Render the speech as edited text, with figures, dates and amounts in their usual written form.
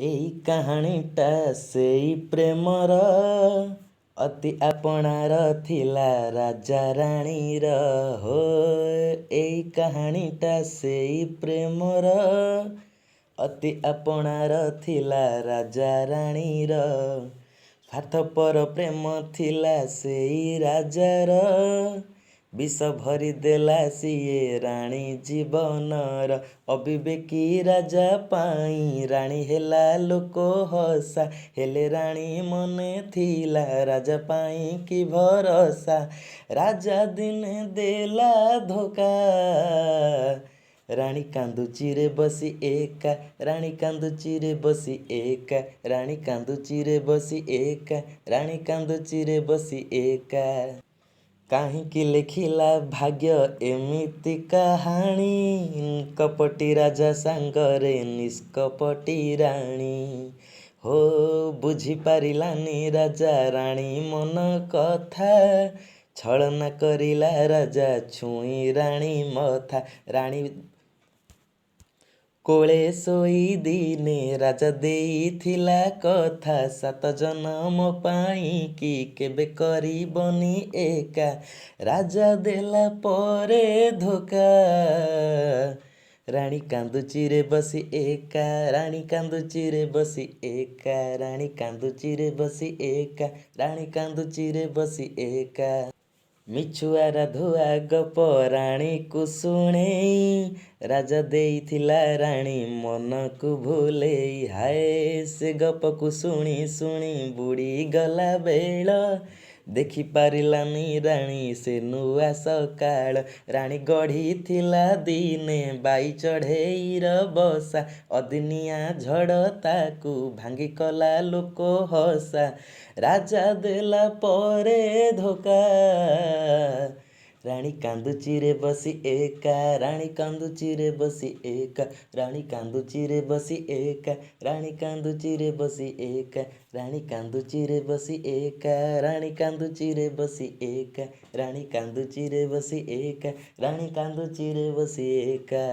ଏଇ କାହାଣୀଟା ସେଇ ପ୍ରେମର ଅତି ଆପଣାର ଥିଲା ରାଜା ରାଣୀର ହୋ। ଏଇ କାହାଣୀଟା ସେଇ ପ୍ରେମର ଅତି ଆପଣାର ଥିଲା ରାଜା ରାଣୀର। ସ୍ୱାର୍ଥପର ପ୍ରେମ ଥିଲା ସେଇ ରାଜାର, ବିଷ ଭରିଦେଲା ସିଏ ରାଣୀ ଜୀବନର। ଅବିବେକୀ ରାଜା ପାଇଁ ରାଣୀ ହେଲା ଲୋକ ହସା, ହେଲେ ରାଣୀ ମନେ ଥିଲା ରାଜା ପାଇଁ କି ଭରସା। ରାଜା ଦିନେ ଦେଲା ଧୋକା, ରାଣୀ କାନ୍ଦୁଚି ରେ ବସି ଏକା, ରାଣୀ କାନ୍ଦୁଚି ରେ ବସି ଏକା, ରାଣୀ କାନ୍ଦୁଚି ରେ ବସି ଏକା, ରାଣୀ କାନ୍ଦୁଚି ରେ ବସି ଏକା। କାହିଁକି ଲେଖିଲା ଭାଗ୍ୟ ଏମିତି କାହାଣୀ, କପଟି ରାଜା ସାଙ୍ଗରେ ନିଷ୍କପଟି ରାଣୀ। ହୋ ବୁଝିପାରିଲାନି ରାଜା ରାଣୀ ମନ କଥା, ଛଳନା କରିଲା ରାଜା ଛୁଇଁ ରାଣୀ ମଥା। ରାଣୀ କୋଳେ ଶୋଇ ଦିନେ ରାଜା ଦେଇଥିଲା କଥା, 7 ଜନମ ପାଇଁ କି କେବେ କରିବନି ଏକା। ରାଜା ଦେଲା ପରେ ଧୋକା, ରାଣୀ କାନ୍ଦୁଚି ରେ ବସି ଏକା, ରାଣୀ କାନ୍ଦୁଚି ରେ ବସି ଏକା, ରାଣୀ କାନ୍ଦୁଚି ରେ ବସି ଏକା, ରାଣୀ କାନ୍ଦୁଚି ରେ ବସି ଏକା। ମିଛୁଆରା ଧୁଆ ଗପ ରାଣୀକୁ ଶୁଣେଇ, ରାଜା ଦେଇଥିଲା ରାଣୀ ମନକୁ ଭୁଲେଇ। ହାୟ ସେ ଗପକୁ ଶୁଣି ଶୁଣି ବୁଡ଼ିଗଲା ବେଳ, ଦେଖିପାରିଲାନି ରାଣୀ ସେ ନୂଆ ସକାଳ। ରାଣୀ ଗଢ଼ିଥିଲା ଦିନେ ବାଇ ଚଢ଼େଇର ବସା, ଅଦିନିଆ ଝଡ଼ ତାକୁ ଭାଙ୍ଗି କଲା ଲୋକ ହସା। ରାଜା ଦେଲା ପରେ ଧୋକା, ରାଣୀ କାନ୍ଦୁଚି ରେ ବସି ଏକା, ରାଣୀ କାନ୍ଦୁଚି ରେ ବସି ଏକା, ରାଣୀ କାନ୍ଦୁଚି ରେ ବସି ଏକା, ରାଣୀ କାନ୍ଦୁଚି ରେ ବସି ଏକା, ରାଣୀ କାନ୍ଦୁଚି ରେ ବସି ଏକା, ରାଣୀ କାନ୍ଦୁଚି ରେ ବସି ଏକା, ରାଣୀ କାନ୍ଦୁଚି ରେ ବସି ଏକା, ରାଣୀ କାନ୍ଦୁଚି ରେ ବସି ଏକା।